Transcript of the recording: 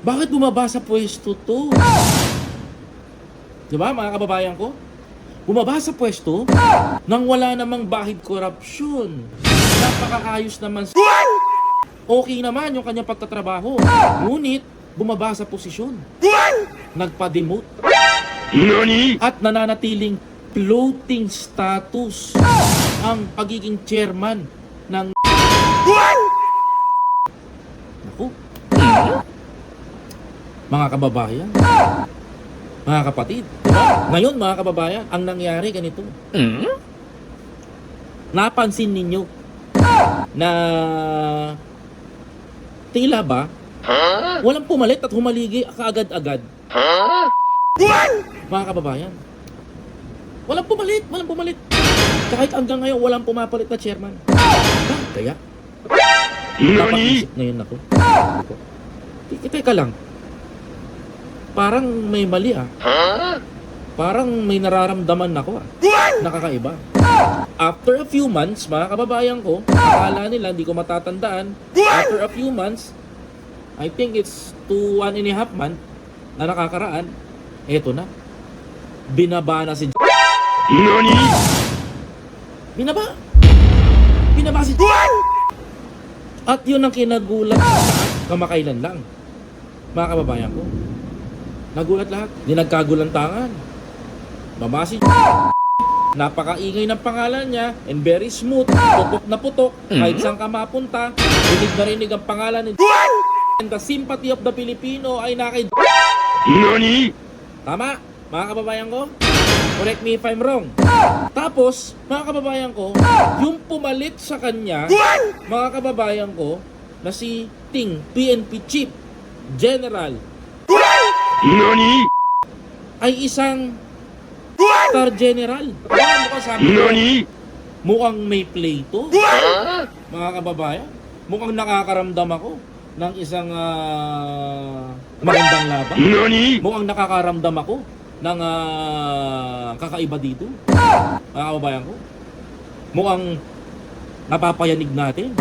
Bakit bumaba sa pwesto to? Diba mga kababayan ko? Bumaba sa pwesto nang wala namang bahid korupsyon. Napakaayos naman. Okay naman yung kanyang pagtatrabaho. Ngunit, bumaba sa posisyon. Nagpa-demote. At nananatiling floating status ang pagiging chairman ng Naku. Mga kababayan, mga kapatid, diba? Ngayon mga kababayan, ang nangyari ganito. Napansin ninyo na tila ba walang pumalit at humaligi kaagad-agad? Mga kababayan, walang pumalit. Kahit hanggang ngayon walang pumapalit na chairman. Kaya napag-isip ngayon ako. Teka lang. Parang may mali Parang may nararamdaman ako Nakakaiba. After a few months, mga kababayan ko, akala nila hindi ko matatandaan. After a few months, I think it's 1.5 months na nakakaraan, eto na. Binaba na si Binaba si At yun ang kinagulat kamakailan lang. Mga kababayan ko, nagulat lahat. Di nagkagulantangan. Mamasi. Napakaingay ng pangalan niya and very smooth. Putok na putok. Kahit saan ka mapunta, rinig na rinig ang pangalan ni and the sympathy of the Filipino ay nakay Tama, mga kababayan ko? Correct me if I'm wrong. Tapos, mga kababayan ko, yung pumalit sa kanya, mga kababayan ko, na si Ting, PNP Chief General ay isang Star General. Mukhang sabi ko, mukhang may play to. Mga kababayan, mukhang nakakaramdam ako ng isang magandang laban. Mukhang nakakaramdam ako ng kakaiba dito. Mga kababayan ko, mukhang napapayanig natin